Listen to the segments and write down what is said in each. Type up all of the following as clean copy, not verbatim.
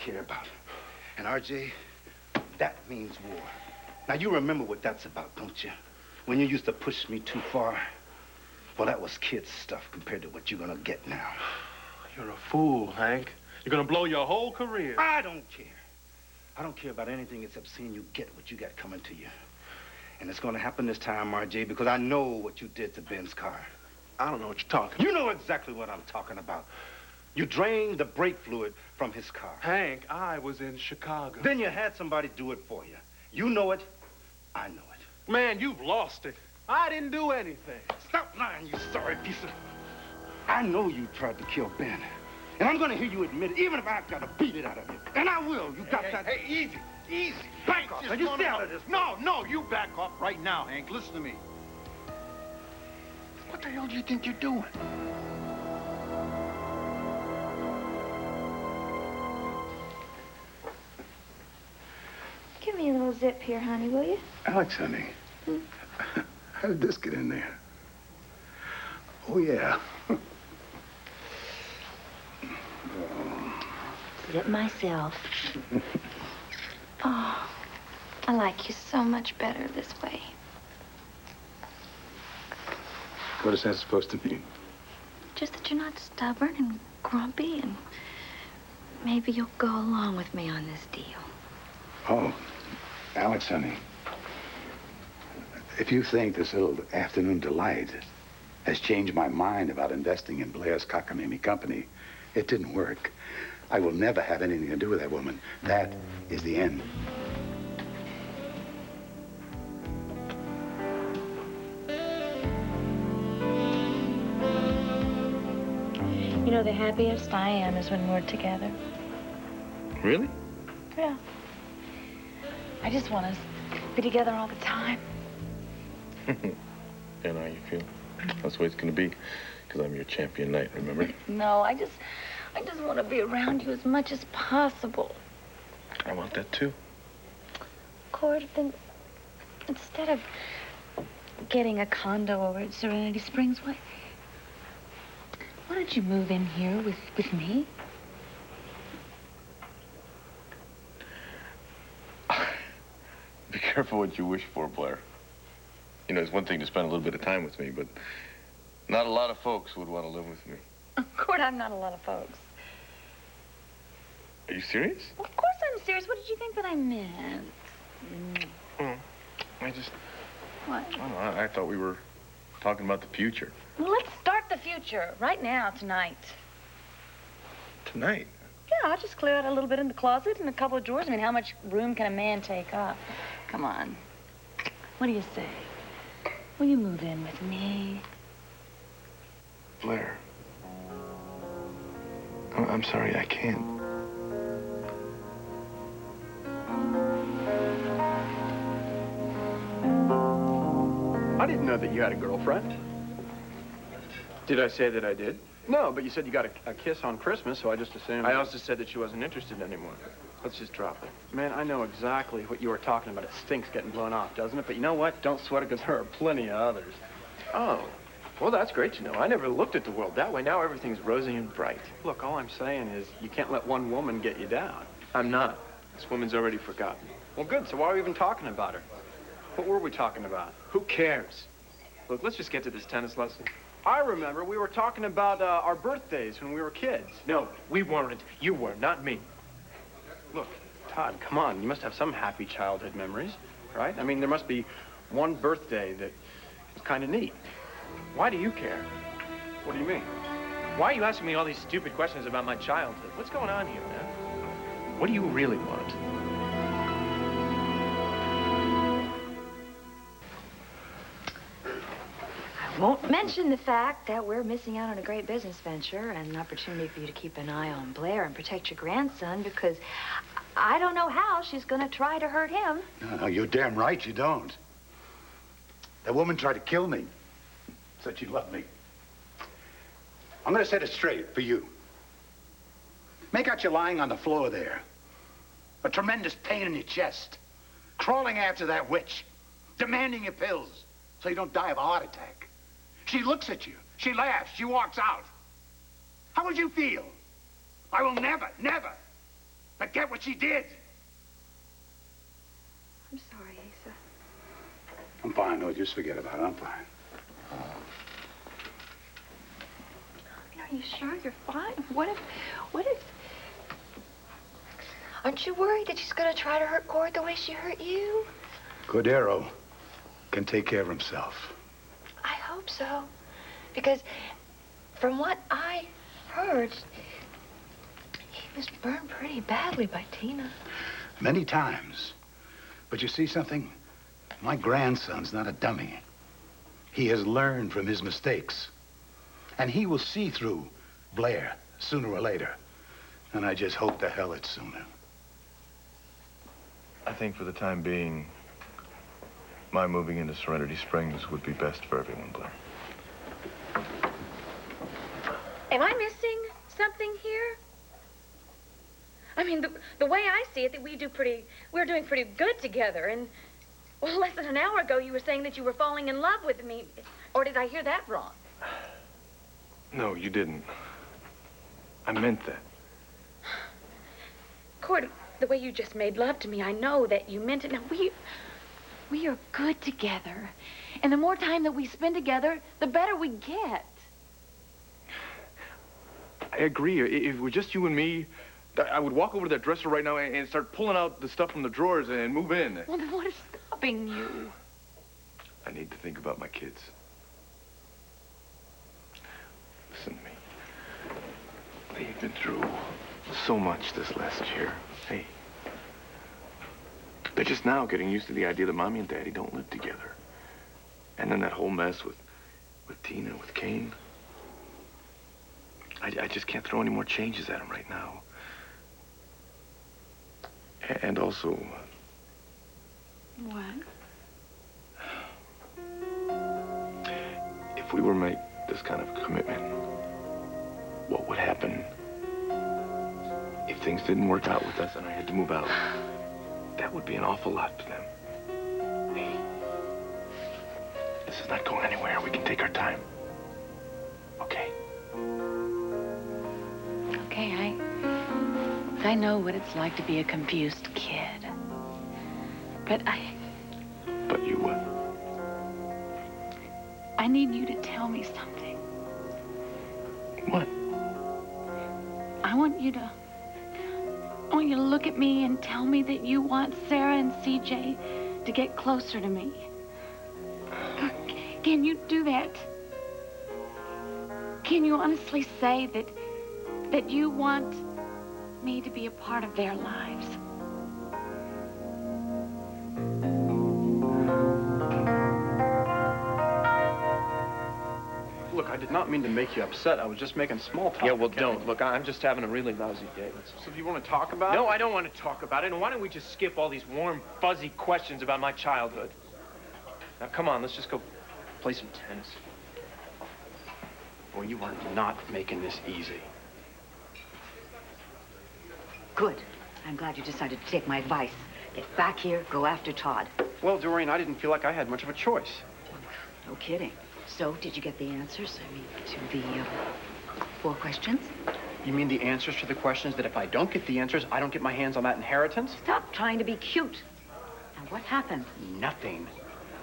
care about. And RJ, that means war. Now, you remember what that's about, don't you? When you used to push me too far, well, that was kid stuff compared to what you're gonna get now. You're a fool, Hank. You're gonna blow your whole career. I don't care. I don't care about anything except seeing you get what you got coming to you. And it's gonna happen this time, RJ, because I know what you did to Ben's car. I don't know what you're talking about. You know exactly what I'm talking about. You drained the brake fluid from his car. Hank, I was in Chicago. Then you had somebody do it for you. You know it. I know it. Man, you've lost it. I didn't do anything. Stop lying, you sorry piece of... I know you tried to kill Ben. And I'm gonna hear you admit it, even if I've got to beat it out of you. And I will. You got that... Hey, easy. Easy. Back off. Now, you stay out of this. No, you back off right now, Hank. Listen to me. What the hell do you think you're doing? Give me a little zip here, honey, will you? Alex, honey. How did this get in there? Oh, yeah. Did it myself. Oh, I like you so much better this way. What is that supposed to mean? Just that you're not stubborn and grumpy, and maybe you'll go along with me on this deal. Oh, Alex, honey. If you think this little afternoon delight has changed my mind about investing in Blair's cockamamie company, it didn't work. I will never have anything to do with that woman. That is the end. You know, the happiest I am is when we're together. Really? Yeah. I just want us to be together all the time. And how you feel? That's the way it's gonna be, because I'm your champion knight, remember? No, I just want to be around you as much as possible. I want that too. Cord, then instead of getting a condo over at Serenity Springs, why don't you move in here with me? Be careful what you wish for, Blair. You know, it's one thing to spend a little bit of time with me, but not a lot of folks would want to live with me. Cord, I'm not a lot of folks. Are you serious? Well, of course I'm serious. What did you think that I meant? I just... What? I don't know, I thought we were talking about the future. Well, let's start the future right now, tonight. Tonight? Yeah, I'll just clear out a little bit in the closet and a couple of drawers. I mean, how much room can a man take up? Come on. What do you say? Will you move in with me? Blair. I'm sorry, I can't. I didn't know that you had a girlfriend. Did I say that I did? No, but you said you got a kiss on Christmas, so I just assumed... I also said that she wasn't interested anymore. Let's just drop it. Man, I know exactly what you were talking about. It stinks getting blown off, doesn't it? But you know what? Don't sweat it, because there are plenty of others. Oh, well, that's great to know. I never looked at the world that way. Now everything's rosy and bright. Look, all I'm saying is you can't let one woman get you down. I'm not. This woman's already forgotten. Well, good. So why are we even talking about her? What were we talking about? Who cares? Look, let's just get to this tennis lesson. I remember we were talking about our birthdays when we were kids. No, we weren't. You were, not me. Look, Todd, come on. You must have some happy childhood memories, right? I mean, there must be one birthday that was kind of neat. Why do you care? What do you mean? Why are you asking me all these stupid questions about my childhood? What's going on here, man? What do you really want? I won't mention the fact that we're missing out on a great business venture and an opportunity for you to keep an eye on Blair and protect your grandson, because I don't know how she's going to try to hurt him. No, you're damn right you don't. That woman tried to kill me. Said she loved me. I'm going to set it straight for you. Make out you're lying on the floor there. A tremendous pain in your chest. Crawling after that witch. Demanding your pills so you don't die of a heart attack. She looks at you. She laughs. She walks out. How would you feel? I will never, never Forget what she did. I'm sorry, Asa. I'm fine. No, just forget about it. I'm fine. Are you sure you're fine? What if... Aren't you worried that she's gonna try to hurt Cord the way she hurt you? Cordero can take care of himself. I hope so. Because from what I heard, he was burned pretty badly by Tina. Many times. But you see something? My grandson's not a dummy. He has learned from his mistakes. And he will see through Blair sooner or later. And I just hope the hell it's sooner. I think for the time being, my moving into Serenity Springs would be best for everyone, Blair. Am I missing something here? I mean, the way I see it, that we're doing pretty good together. And, well, less than an hour ago, you were saying that you were falling in love with me. Or did I hear that wrong? No, you didn't. I meant that. Cord, the way you just made love to me, I know that you meant it. Now, we are good together. And the more time that we spend together, the better we get. I agree. If it were just you and me, I would walk over to that dresser right now and start pulling out the stuff from the drawers and move in. Well, then what is stopping you? I need to think about my kids. Listen to me. They've been through so much this last year. Hey, they're just now getting used to the idea that Mommy and Daddy don't live together. And then that whole mess with Tina, with Kane. I just can't throw any more changes at them right now. And also... What? If we were to make this kind of commitment, what would happen if things didn't work out with us and I had to move out? That would be an awful lot to them. Hey, this is not going anywhere. We can take our time. Okay? Okay, I know what it's like to be a confused kid. But But you what? I need you to tell me something. What? I want you to look at me and tell me that you want Sarah and CJ to get closer to me. Can you do that? Can you honestly say that you want me to be a part of their lives? Look, I did not mean to make you upset. I was just making small talk. Yeah, well, okay? don't. Look, I'm just having a really lousy day. So do you want to talk about it? No, I don't want to talk about it. And why don't we just skip all these warm, fuzzy questions about my childhood? Now, come on, let's just go play some tennis. Boy, you are not making this easy. Good. I'm glad you decided to take my advice. Get back here, go after Todd. Well, Doreen, I didn't feel like I had much of a choice. No kidding. So, did you get the answers? I mean, to the 4 questions? You mean the answers to the questions that if I don't get the answers, I don't get my hands on that inheritance? Stop trying to be cute. Now, what happened? Nothing.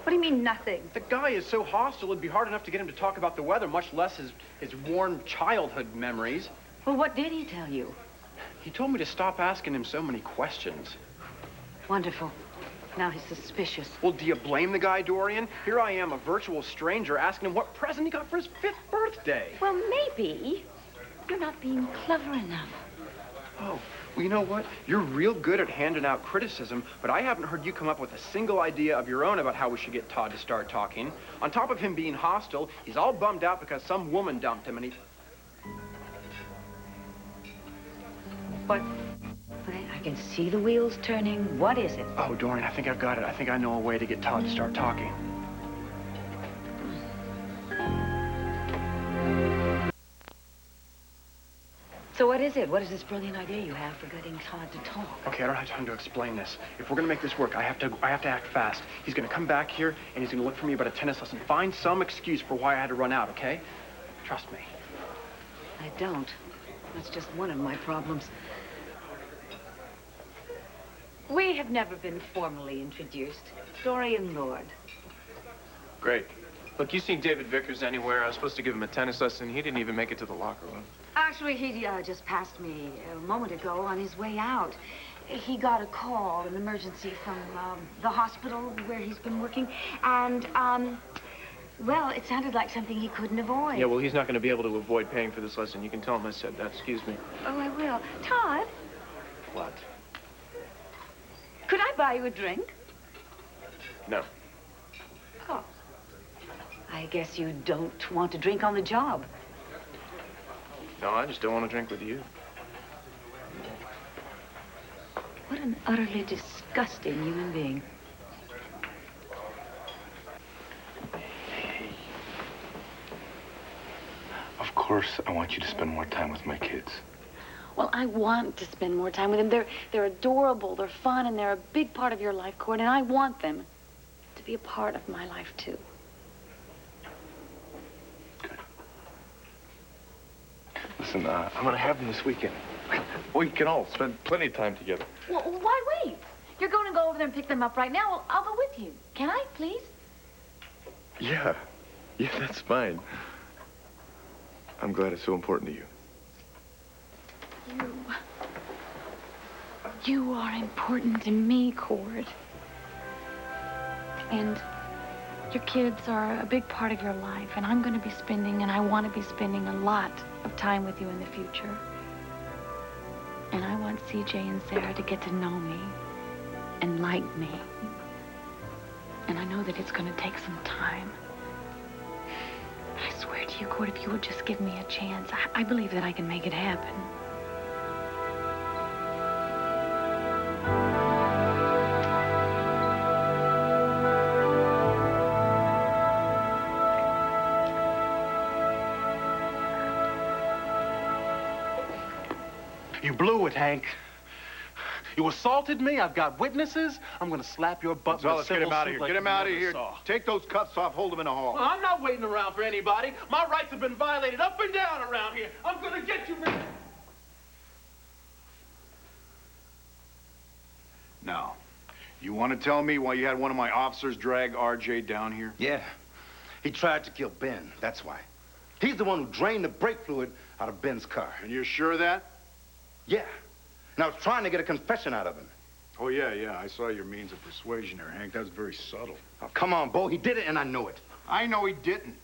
What do you mean, nothing? The guy is so hostile, it'd be hard enough to get him to talk about the weather, much less his warm childhood memories. Well, what did he tell you? He told me to stop asking him so many questions. Wonderful. Now he's suspicious. Well, do you blame the guy, Dorian? Here I am, a virtual stranger, asking him what present he got for his 5th birthday. Well, maybe you're not being clever enough. Oh, well, you know what? You're real good at handing out criticism, but I haven't heard you come up with a single idea of your own about how we should get Todd to start talking. On top of him being hostile, he's all bummed out because some woman dumped him, and he... What? I can see the wheels turning. What is it? Oh, Dorian, I think I've got it. I think I know a way to get Todd to start talking. So what is it? What is this brilliant idea you have for getting Todd to talk? Okay, I don't have time to explain this. If we're gonna make this work, I have to act fast. He's gonna come back here, and he's gonna look for me about a tennis lesson. Find some excuse for why I had to run out, okay? Trust me. I don't. That's just one of my problems. We have never been formally introduced. Dorian Lord. Great. Look, you seen David Vickers anywhere? I was supposed to give him a tennis lesson. He didn't even make it to the locker room. Actually, he just passed me a moment ago on his way out. He got a call, an emergency from the hospital where he's been working, and, well, it sounded like something he couldn't avoid. Yeah, well, he's not going to be able to avoid paying for this lesson. You can tell him I said that. Excuse me. Oh, I will. Todd, What? could I buy you a drink? No. Oh. I guess you don't want to drink on the job. No, I just don't want to drink with you. What an utterly disgusting human being. Of course, I want you to spend more time with my kids. Well, I want to spend more time with them. They're adorable, they're fun, and they're a big part of your life, Cord, and I want them to be a part of my life, too. Listen, I'm gonna have them this weekend. We can all spend plenty of time together. Well, why wait? You're going to go over there and pick them up right now. Well, I'll go with you. Can I, please? Yeah, that's fine. I'm glad it's so important to you. You are important to me, Cord. And your kids are a big part of your life, and I'm going to be spending, and I want to be spending a lot of time with you in the future. And I want CJ and Sarah to get to know me and like me. And I know that it's going to take some time. I swear to you, Cord, if you would just give me a chance, I believe that I can make it happen. You blew it, Hank. You assaulted me. I've got witnesses. I'm going to slap your butt. So let's get him out of here. Get him out of here. Take those cuffs off. Hold him in the hall. Well, I'm not waiting around for anybody. My rights have been violated up and down around here. I'm going to get you, man. Now, you want to tell me why you had one of my officers drag R.J. down here? Yeah. He tried to kill Ben, that's why. He's the one who drained the brake fluid out of Ben's car. And you're sure of that? Yeah. And I was trying to get a confession out of him. Oh, yeah. I saw your means of persuasion there, Hank. That was very subtle. Oh, come on, Bo. He did it, and I know it. I know he didn't.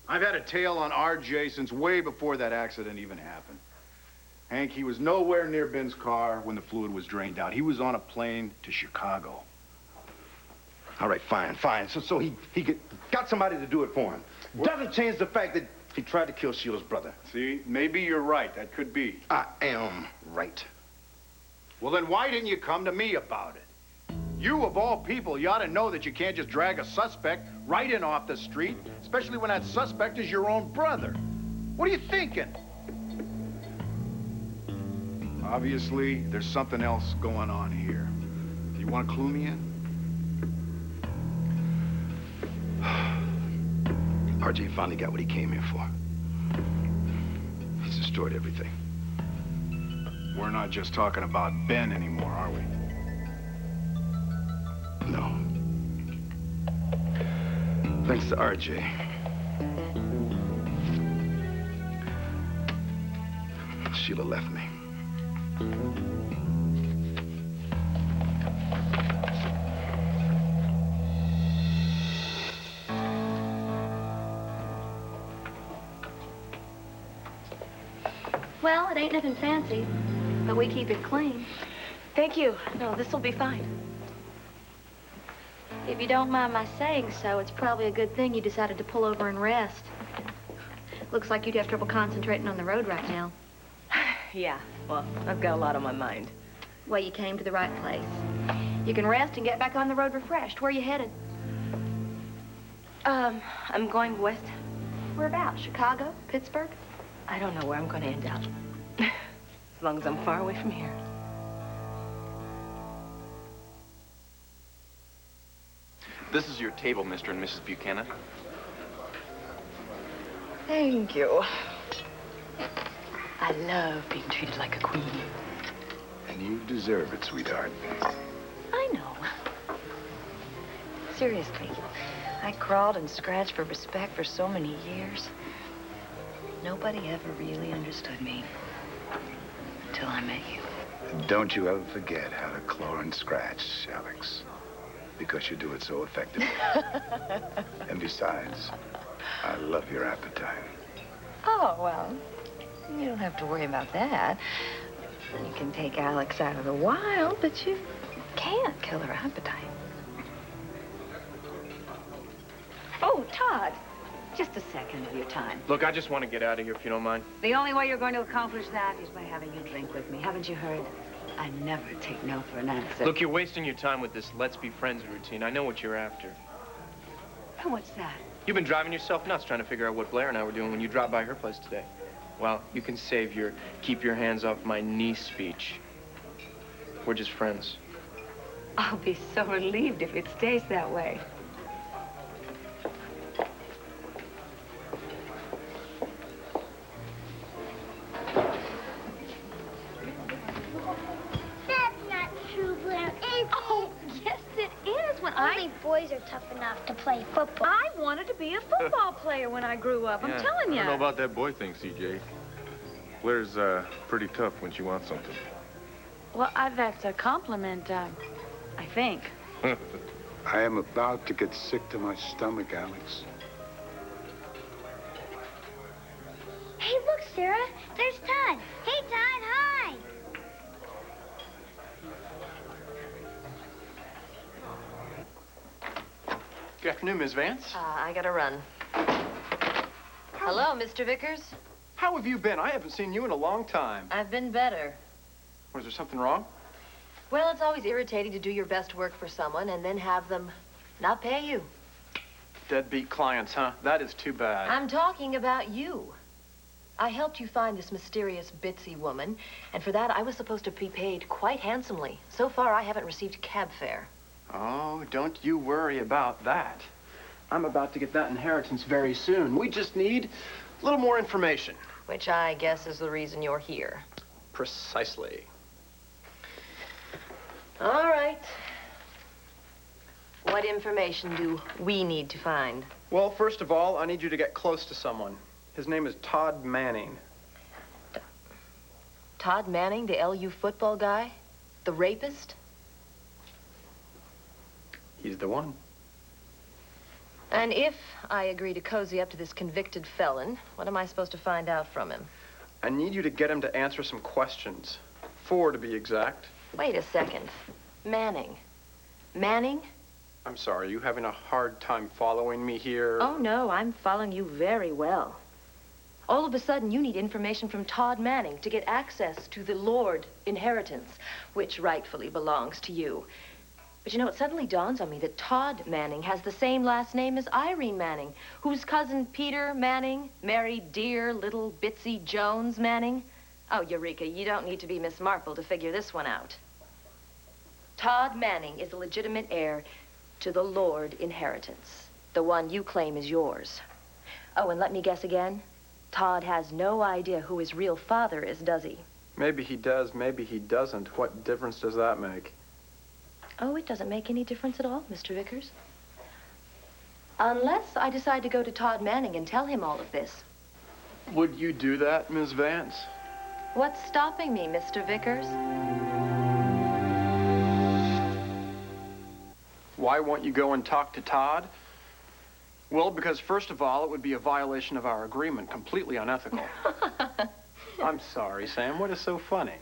I've had a tail on R.J. since way before that accident even happened. Hank, he was nowhere near Ben's car when the fluid was drained out. He was on a plane to Chicago. All right, fine. So he got somebody to do it for him. Doesn't change the fact that he tried to kill Sheila's brother. See, maybe you're right. That could be. I am right. Well, then why didn't you come to me about it? You, of all people, you ought to know that you can't just drag a suspect right in off the street, especially when that suspect is your own brother. What are you thinking? Obviously, there's something else going on here. Do you want to clue me in? RJ finally got what he came here for. He's destroyed everything. We're not just talking about Ben anymore, are we? No. Thanks to RJ. Sheila left me. Well, it ain't nothing fancy, but we keep it clean. Thank you. No, this will be fine. If you don't mind my saying so, it's probably a good thing you decided to pull over and rest. Looks like you'd have trouble concentrating on the road right now. Yeah, well, I've got a lot on my mind. Well, you came to the right place. You can rest and get back on the road refreshed. Where are you headed? I'm going west. Whereabouts? Chicago? Pittsburgh? I don't know where I'm going to end up. As long as I'm far away from here. This is your table, Mr. and Mrs. Buchanan. Thank you. I love being treated like a queen. And you deserve it, sweetheart. I know. Seriously, I crawled and scratched for respect for so many years. Nobody ever really understood me until I met you. Don't you ever forget how to claw and scratch, Alex, because you do it so effectively. And besides, I love your appetite. Oh, well, you don't have to worry about that. You can take Alex out of the wild, but you can't kill her appetite. Oh, Todd, just a second of your time. Look, I just want to get out of here, if you don't mind. The only way you're going to accomplish that is by having you drink with me. Haven't you heard? I never take no for an answer. Look, you're wasting your time with this let's be friends routine. I know what you're after. Oh, what's that? You've been driving yourself nuts trying to figure out what Blair and I were doing when you dropped by her place today. Well, you can save your keep your hands off my niece speech. We're just friends. I'll be so relieved if it stays that way. Only boys are tough enough to play football. I wanted to be a football player when I grew up. I'm telling you. I don't know about that boy thing, CJ. Blair's pretty tough when she wants something. Well, that's a compliment, I think. I am about to get sick to my stomach, Alex. Hey, look, Sarah. There's Todd. Hey, Todd, hi. Good afternoon, Miss Vance. I gotta run. Hello, Mr. Vickers. How have you been? I haven't seen you in a long time. I've been better. Was there something wrong? Well, it's always irritating to do your best work for someone and then have them not pay you. Deadbeat clients, huh? That is too bad. I'm talking about you. I helped you find this mysterious Bitsy woman, and for that I was supposed to be paid quite handsomely. So far, I haven't received cab fare. Oh, don't you worry about that. I'm about to get that inheritance very soon. We just need a little more information. Which I guess is the reason you're here. Precisely. All right. What information do we need to find? Well, first of all, I need you to get close to someone. His name is Todd Manning. Todd Manning, the LU football guy? The rapist? He's the one. And if I agree to cozy up to this convicted felon, what am I supposed to find out from him? I need you to get him to answer some questions. 4 to be exact. Wait a second. Manning. Manning? I'm sorry, are you having a hard time following me here? Oh, no, I'm following you very well. All of a sudden, you need information from Todd Manning to get access to the Lord inheritance, which rightfully belongs to you. But you know, it suddenly dawns on me that Todd Manning has the same last name as Irene Manning, whose cousin Peter Manning married dear little Bitsy Jones Manning. Oh, Eureka, you don't need to be Miss Marple to figure this one out. Todd Manning is the legitimate heir to the Lord inheritance, the one you claim is yours. Oh, and let me guess again. Todd has no idea who his real father is, does he? Maybe he does, maybe he doesn't. What difference does that make? Oh, it doesn't make any difference at all, Mr. Vickers. Unless I decide to go to Todd Manning and tell him all of this. Would you do that, Miss Vance? What's stopping me, Mr. Vickers? Why won't you go and talk to Todd? Well, because first of all, it would be a violation of our agreement, completely unethical. I'm sorry, Sam. What is so funny?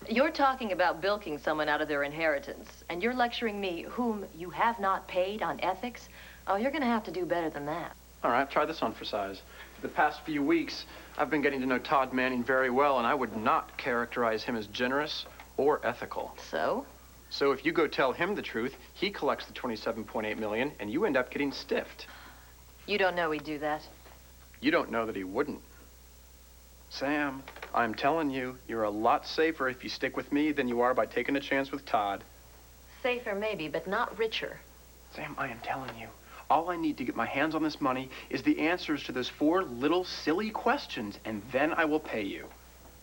You're talking about bilking someone out of their inheritance, and you're lecturing me, whom you have not paid, on ethics? Oh, you're going to have to do better than that. All right, try this on for size. For the past few weeks, I've been getting to know Todd Manning very well, and I would not characterize him as generous or ethical. So? So if you go tell him the truth, he collects the $27.8 million, and you end up getting stiffed. You don't know he'd do that. You don't know that he wouldn't. Sam, I'm telling you, you're a lot safer if you stick with me than you are by taking a chance with Todd. Safer, maybe, but not richer. Sam, I am telling you, all I need to get my hands on this money is the answers to those 4 little silly questions, and then I will pay you.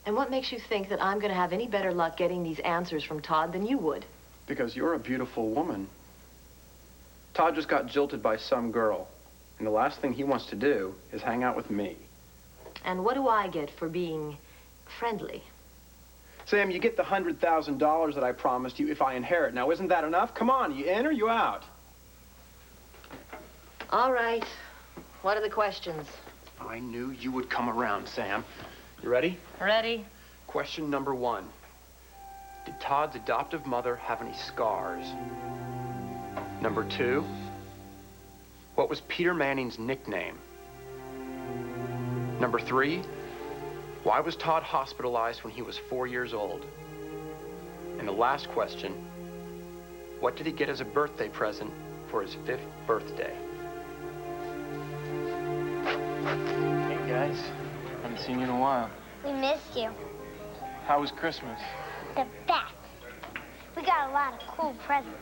And what makes you think that I'm going to have any better luck getting these answers from Todd than you would? Because you're a beautiful woman. Todd just got jilted by some girl, and the last thing he wants to do is hang out with me. And what do I get for being friendly? Sam, you get the $100,000 that I promised you if I inherit. Now, isn't that enough? Come on, you in or you out? All right. What are the questions? I knew you would come around, Sam. You ready? Ready. Question number 1. Did Todd's adoptive mother have any scars? Number 2. What was Peter Manning's nickname? Number 3. Why was Todd hospitalized when he was 4 years old? And the last question, what did he get as a birthday present for his 5th birthday? Hey, guys. Haven't seen you in a while. We missed you. How was Christmas? The best. We got a lot of cool presents.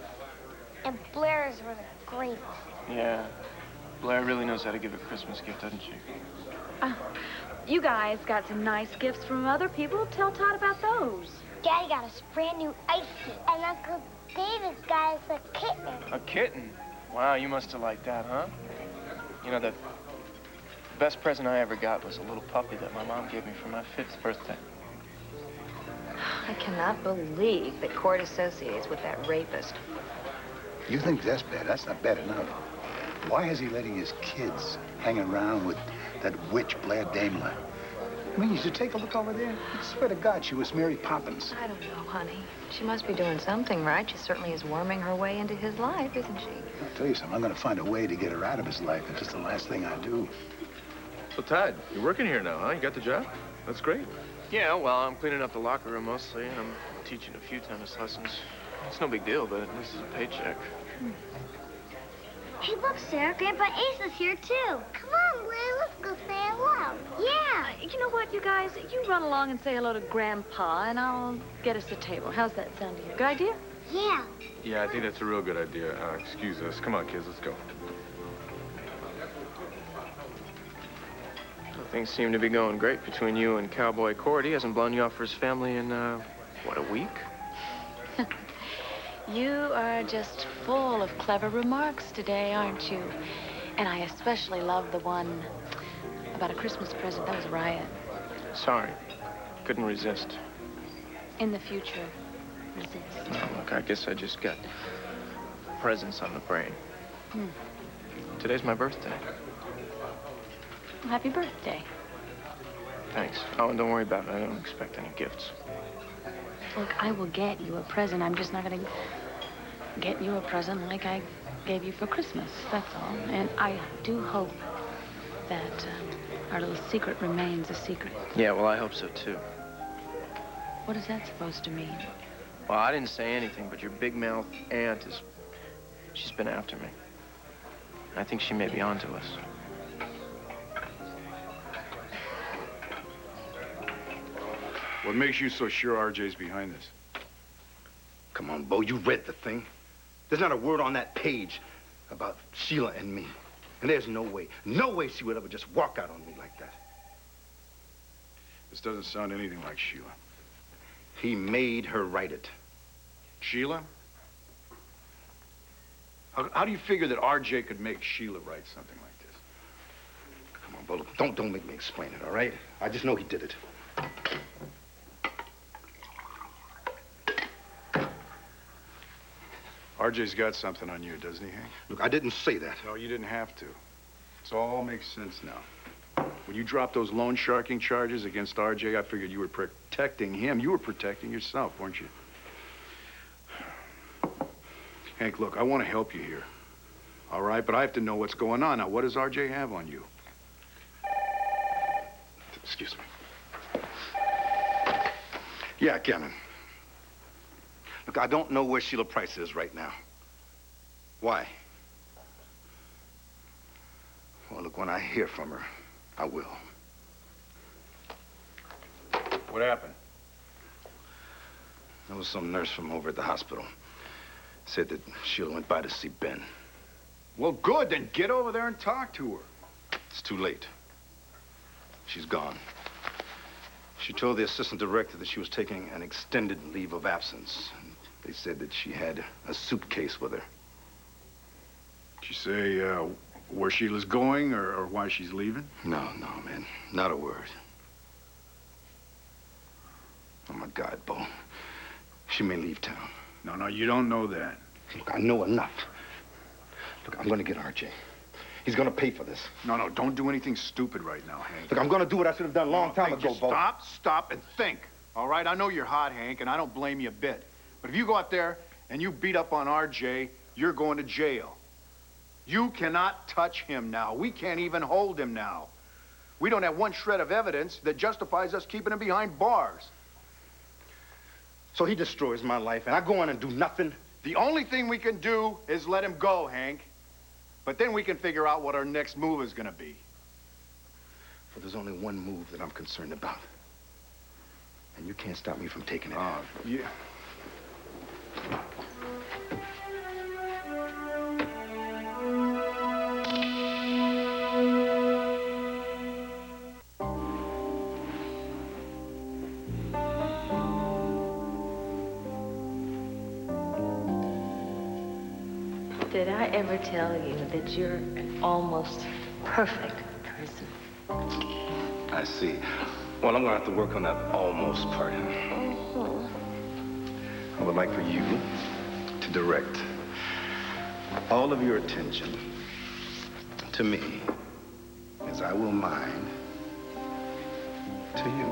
And Blair's were the greatest. Yeah. Blair really knows how to give a Christmas gift, doesn't she? You guys got some nice gifts from other people. Tell Todd about those. Daddy got us brand new ice skate. And Uncle David got us a kitten. A kitten? Wow, you must have liked that, huh? You know, the best present I ever got was a little puppy that my mom gave me for my 5th birthday. I cannot believe that Court associates with that rapist. You think that's bad? That's not bad enough. Why is he letting his kids hang around with that witch Blair Daimler? I mean, you should take a look over there. I swear to God, she was Mary Poppins. I don't know, honey. She must be doing something right. She certainly is worming her way into his life, isn't she? I'll tell you something. I'm going to find a way to get her out of his life. It's just the last thing I do. So, Todd, you're working here now, huh? You got the job? That's great. Yeah, well, I'm cleaning up the locker room mostly, and I'm teaching a few tennis lessons. It's no big deal, but at least it's a paycheck. Hey, look, Sarah. Grandpa Ace is here, too. Come on, Blair. Let's go say hello. Yeah. You know what, you guys? You run along and say hello to Grandpa, and I'll get us a table. How's that sound to you? Good idea? Yeah. Yeah, I think that's a real good idea. Excuse us. Come on, kids, let's go. Well, things seem to be going great between you and Cowboy Court. He hasn't blown you off for his family in, what, a week? You are just full of clever remarks today, aren't you? And I especially love the one about a Christmas present. That was a riot. Sorry. Couldn't resist. In the future, resist. No, look, I guess I just got presents on the brain. Today's my birthday. Well, happy birthday. Thanks. Oh, and don't worry about it. I don't expect any gifts. Look, I will get you a present. I'm just not going to get you a present like I gave you for Christmas. That's all. And I do hope that our little secret remains a secret. Yeah, well, I hope so, too. What is that supposed to mean? Well, I didn't say anything, but your big-mouth aunt is... she's been after me. I think she may be onto us. What makes you so sure RJ's behind this? Come on, Bo, you read the thing. There's not a word on that page about Sheila and me. And there's no way she would ever just walk out on me like that. This doesn't sound anything like Sheila. He made her write it. Sheila? How do you figure that RJ could make Sheila write something like this? Come on, Bo, don't make me explain it, all right? I just know he did it. RJ's got something on you, doesn't he, Hank? Look, I didn't say that. No, you didn't have to. This all makes sense now. When you dropped those loan sharking charges against RJ, I figured you were protecting him. You were protecting yourself, weren't you? Hank, look, I want to help you here. All right, but I have to know what's going on. Now, what does RJ have on you? Excuse me. Yeah, Cannon. Look, I don't know where Sheila Price is right now. Why? Well, look, when I hear from her, I will. What happened? There was some nurse from over at the hospital. Said that Sheila went by to see Ben. Well, good. Then get over there and talk to her. It's too late. She's gone. She told the assistant director that she was taking an extended leave of absence. They said that she had a suitcase with her. Did she say where Sheila's going or why she's leaving? No, man. Not a word. Oh, my God, Bo. She may leave town. No, you don't know that. Look, I know enough. Look, I'm going to get RJ. He's going to pay for this. No, don't do anything stupid right now, Hank. Look, I'm going to do what I should have done a long time ago, just Bo. Stop, and think. All right? I know you're hot, Hank, and I don't blame you a bit. But if you go out there and you beat up on RJ, you're going to jail. You cannot touch him now. We can't even hold him now. We don't have one shred of evidence that justifies us keeping him behind bars. So he destroys my life, and I go on and do nothing? The only thing we can do is let him go, Hank. But then we can figure out what our next move is going to be. Well, there's only one move that I'm concerned about. And you can't stop me from taking it. Yeah. Did I ever tell you that you're an almost perfect person? I see. Well, I'm going to have to work on that almost part. I would like for you to direct all of your attention to me as I will mine to you.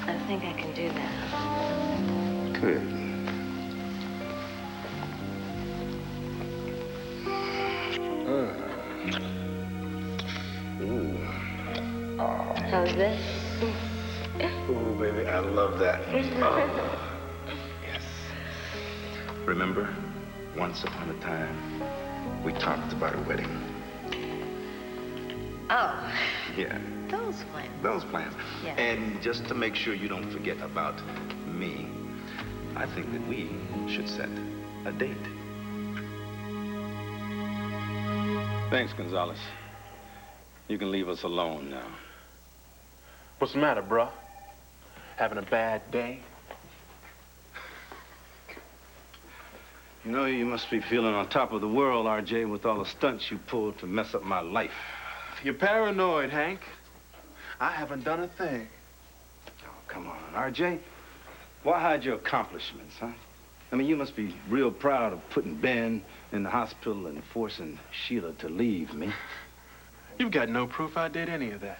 I think I can do that. Good. How's this? Oh, baby, I love that. Oh, yes. Remember, once upon a time, we talked about a wedding. Oh. Yeah. Those plans. Those plans. Yeah. And just to make sure you don't forget about me, I think that we should set a date. Thanks, Gonzalez. You can leave us alone now. What's the matter, bruh? Having a bad day? You know, you must be feeling on top of the world, RJ, with all the stunts you pulled to mess up my life. You're paranoid, Hank. I haven't done a thing. Oh, come on, RJ. Why hide your accomplishments, huh? I mean, you must be real proud of putting Ben in the hospital and forcing Sheila to leave me. You've got no proof I did any of that.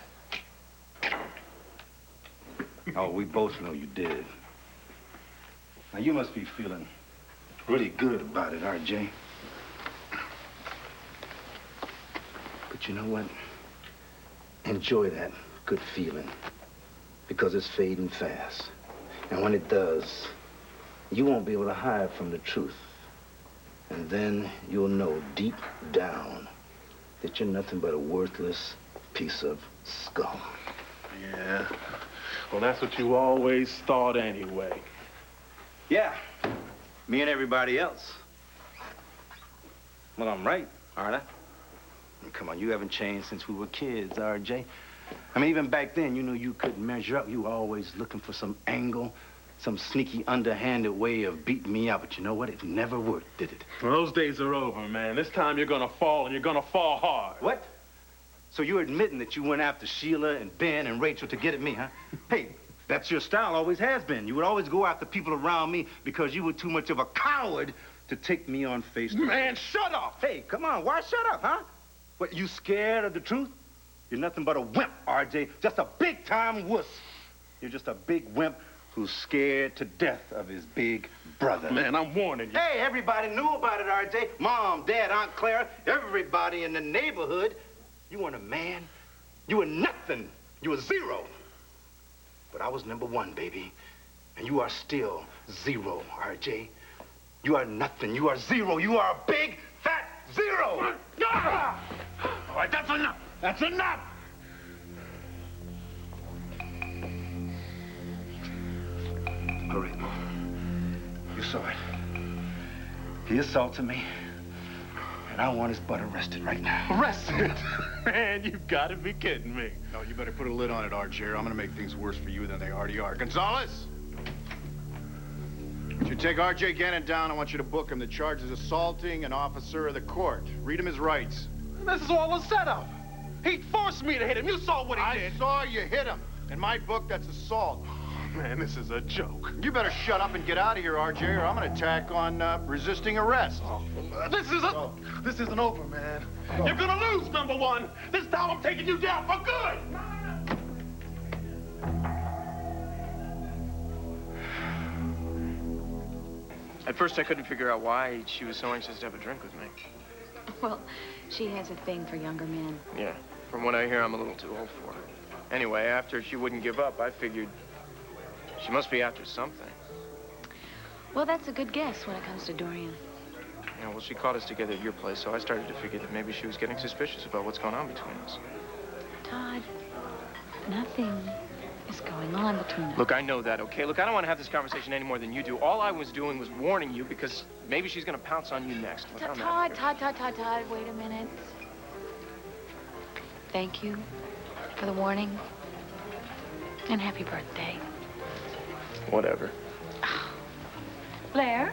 Oh, we both know you did. Now, you must be feeling really good about it, RJ. But you know what? Enjoy that good feeling, because it's fading fast. And when it does, you won't be able to hide from the truth. And then you'll know deep down that you're nothing but a worthless piece of scum. Yeah. Well, that's what you always thought anyway. Yeah. Me and everybody else. Well, I'm right, aren't I? Come on, you haven't changed since we were kids, RJ. I mean, even back then, you knew you couldn't measure up. You were always looking for some angle, some sneaky, underhanded way of beating me out. But you know what? It never worked, did it? Well, those days are over, man. This time you're gonna fall, and you're gonna fall hard. What? So you're admitting that you went after Sheila and Ben and Rachel to get at me, huh? Hey, that's your style, always has been. You would always go after people around me because you were too much of a coward to take me on face to face. Man, shut up! Hey, come on, why shut up, huh? What, you scared of the truth? You're nothing but a wimp, RJ. Just a big-time wuss. You're just a big wimp who's scared to death of his big brother. Man, I'm warning you. Hey, everybody knew about it, RJ. Mom, Dad, Aunt Clara, everybody in the neighborhood. You weren't a man. You were nothing. You were zero. But I was #1, baby. And you are still zero, RJ. You are nothing. You are zero. You are a big, fat zero. All right, that's enough. That's enough. All right, Mom. You saw it. He assaulted me. And I want his butt arrested right now. Arrested? Man, you've got to be kidding me. No, you better put a lid on it, RJ, or I'm gonna make things worse for you than they already are. Gonzalez! If you take RJ Gannon down, I want you to book him. The charge is assaulting an officer of the court. Read him his rights. This is all a setup. He forced me to hit him. You saw what he did. I saw you hit him. In my book, that's assault. Man, this is a joke. You better shut up and get out of here, RJ, or I'm gonna attack on resisting arrest. This isn't over, man. You're gonna lose, number one. This time I'm taking you down for good. At first, I couldn't figure out why she was so anxious to have a drink with me. Well, she has a thing for younger men. Yeah, from what I hear, I'm a little too old for her. Anyway, after she wouldn't give up, I figured she must be after something. Well, that's a good guess when it comes to Dorian. Yeah, well, she caught us together at your place, so I started to figure that maybe she was getting suspicious about what's going on between us. Todd, nothing is going on between us. Look, I know that, okay? Look, I don't want to have this conversation any more than you do. All I was doing was warning you because maybe she's going to pounce on you next. Look, I'm not Todd, wait a minute. Thank you for the warning. And happy birthday. Whatever. Blair?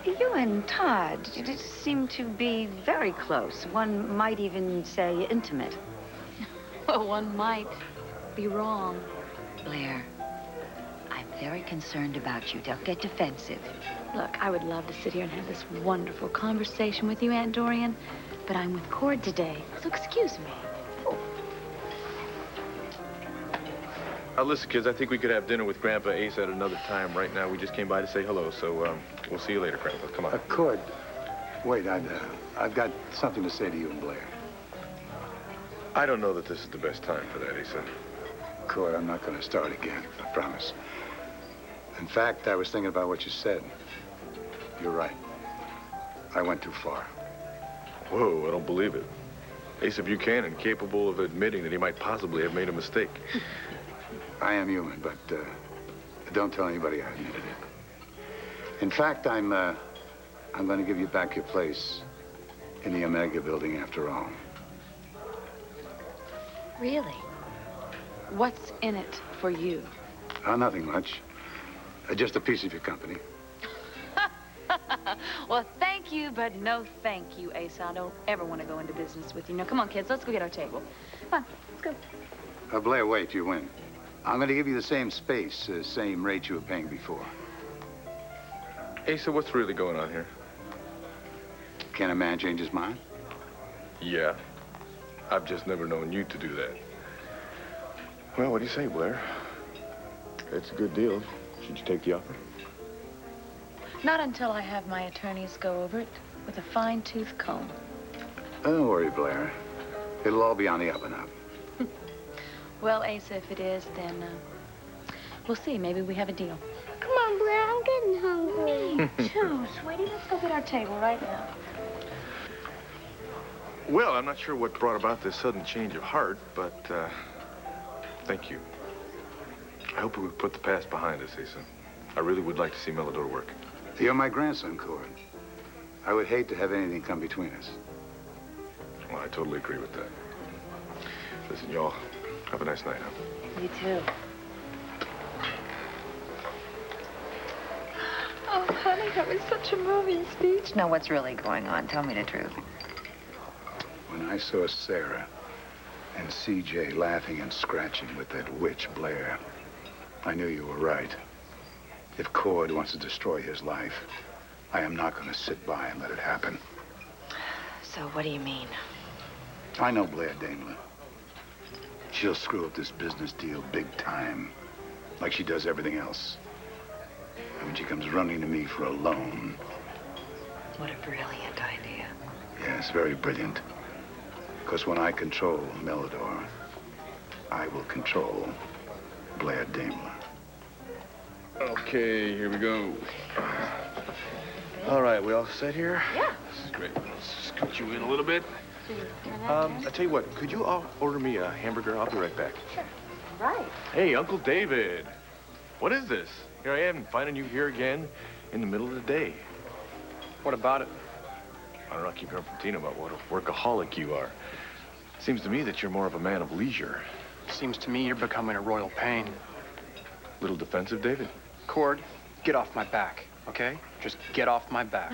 You and Todd, you just seem to be very close. One might even say intimate. Well, one might be wrong. Blair, I'm very concerned about you. Don't get defensive. Look, I would love to sit here and have this wonderful conversation with you, Aunt Dorian, but I'm with Cord today, so excuse me. Listen, kids, I think we could have dinner with Grandpa Ace at another time. Right now, we just came by to say hello, so we'll see you later, Grandpa. Come on. Cord, wait, I've got something to say to you and Blair. I don't know that this is the best time for that, Asa. Cord, I'm not going to start again, I promise. In fact, I was thinking about what you said. You're right. I went too far. Whoa, I don't believe it. Asa Buchanan, capable of admitting that he might possibly have made a mistake. I am human, but don't tell anybody I admitted it. In fact, I'm going to give you back your place in the Omega building after all. Really? What's in it for you? Nothing much. Just a piece of your company. Well, thank you, but no thank you, Asa. I don't ever want to go into business with you. Now, come on, kids. Let's go get our table. Come on, let's go. Blair, wait, you win. I'm going to give you the same space, same rate you were paying before. Asa, what's really going on here? Can a man change his mind? Yeah. I've just never known you to do that. Well, what do you say, Blair? It's a good deal. Should you take the offer? Not until I have my attorneys go over it with a fine-tooth comb. Don't worry, Blair. It'll all be on the up and up. Well, Asa, if it is, then we'll see. Maybe we have a deal. Come on, Blair, I'm getting hungry. Me too, sweetie. Let's go get our table right now. Well, I'm not sure what brought about this sudden change of heart, but thank you. I hope we put the past behind us, Asa. I really would like to see Melodor work. You're my grandson, Cord. I would hate to have anything come between us. Well, I totally agree with that. Listen, y'all, have a nice night, huh? You too. Oh, honey, that was such a moving speech. Now, what's really going on? Tell me the truth. When I saw Sarah and CJ laughing and scratching with that witch, Blair, I knew you were right. If Cord wants to destroy his life, I am not going to sit by and let it happen. So what do you mean? I know Blair Daimler. She'll screw up this business deal big time, like she does everything else. And when she comes running to me for a loan... What a brilliant idea. Yes, very brilliant. Because when I control Melodor, I will control Blair Daimler. Okay, here we go. All right, we all set here? Yeah. This is great. Let's scoot you in a little bit. I tell you what, could you all order me a hamburger? I'll be right back. Sure. Right. Hey, Uncle David. What is this? Here I am, finding you here again in the middle of the day. What about it? I don't know, I keep hearing from Tina about what a workaholic you are. Seems to me that you're more of a man of leisure. Seems to me you're becoming a royal pain. Little defensive, David? Cord, get off my back, okay? Just get off my back.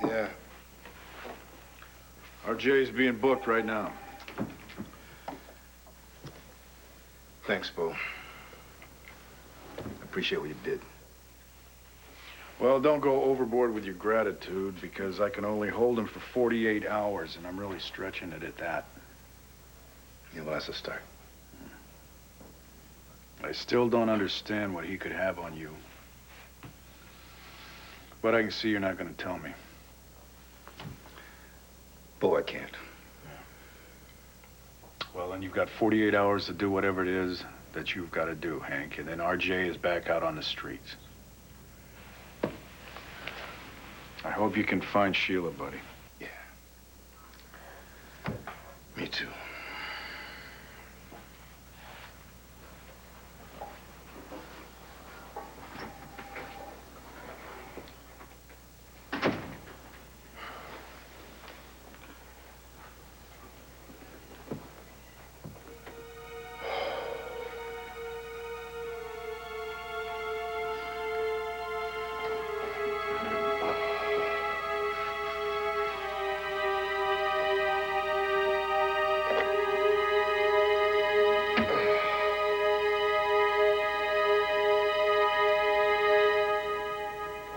Yeah. RJ's being booked right now. Thanks, Bo. I appreciate what you did. Well, don't go overboard with your gratitude, because I can only hold him for 48 hours, and I'm really stretching it at that. Yeah, well, that's a start. I still don't understand what he could have on you. But I can see you're not going to tell me. Bo, I can't. Well, then you've got 48 hours to do whatever it is that you've got to do, Hank, and then RJ is back out on the streets. I hope you can find Sheila, buddy. Yeah. Me too.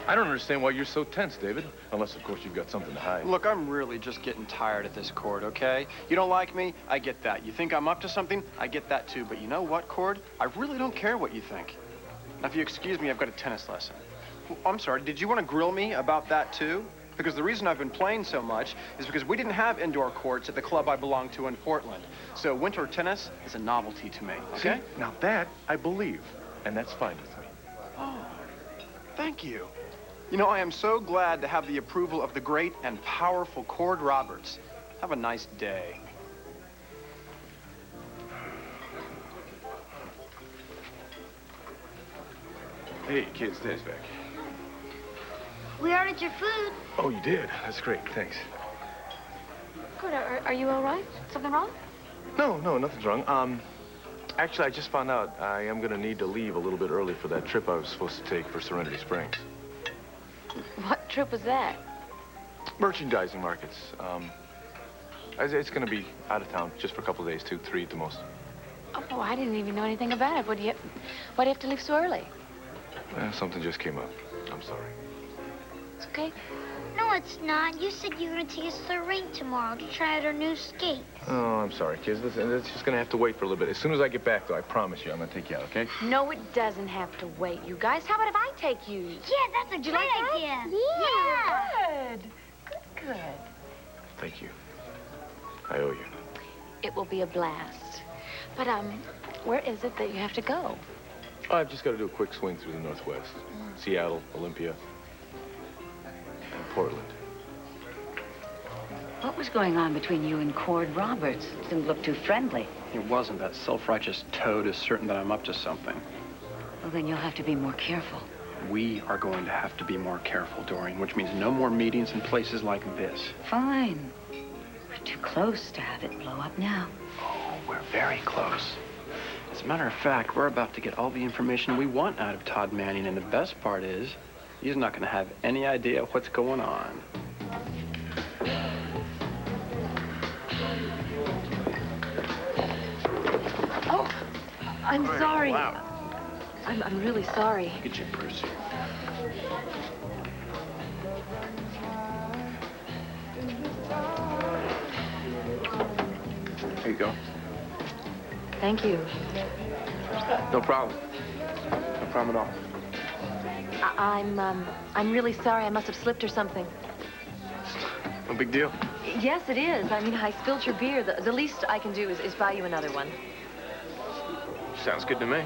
I don't understand why you're so tense, David. Unless, of course, you've got something to hide. Look, I'm really just getting tired of this, Cord, okay? You don't like me? I get that. You think I'm up to something? I get that, too. But you know what, Cord? I really don't care what you think. Now, if you excuse me, I've got a tennis lesson. Oh, I'm sorry, did you want to grill me about that, too? Because the reason I've been playing so much is because we didn't have indoor courts at the club I belong to in Portland. So winter tennis is a novelty to me, okay? See, now that I believe, and that's fine with me. Oh, thank you. You know, I am so glad to have the approval of the great and powerful Cord Roberts. Have a nice day. Hey, kids, Dad's back. We ordered your food. Oh, you did? That's great, thanks. Good. Are you all right? Something wrong? No, nothing's wrong. Actually, I just found out I am gonna need to leave a little bit early for that trip I was supposed to take for Serenity Springs. What trip was that? Merchandising markets. It's gonna be out of town just for a couple of days, 2, 3 at the most. Oh, I didn't even know anything about it. Why do you have to leave so early? Well, something just came up. I'm sorry. It's okay. No, it's not. You said you were going to take us to the rink tomorrow to try out our new skates. Oh, I'm sorry, kids. Listen, it's just gonna have to wait for a little bit. As soon as I get back, though, I promise you, I'm gonna take you out, okay? No, it doesn't have to wait, you guys. How about if I take you? Yeah, that's a Would you great like that? idea. Yeah. Good. Thank you. I owe you. It will be a blast. But, where is it that you have to go? Oh, I've just got to do a quick swing through the Northwest. Seattle, Olympia, and Portland. What was going on between you and Cord Roberts? Didn't look too friendly. It wasn't. That self-righteous toad is certain that I'm up to something. Well, then you'll have to be more careful. We are going to have to be more careful, Doreen, which means no more meetings in places like this. Fine. We're too close to have it blow up now. Oh, we're very close. As a matter of fact, we're about to get all the information we want out of Todd Manning, and the best part is, he's not going to have any idea what's going on. Oh, I'm sorry. Wow. I'm really sorry. Get your purse here. Here you go. Thank you. No problem. No problem at all. I'm really sorry. I must have slipped or something. No big deal. Yes, it is. I mean, I spilled your beer. The least I can do is buy you another one. Sounds good to me.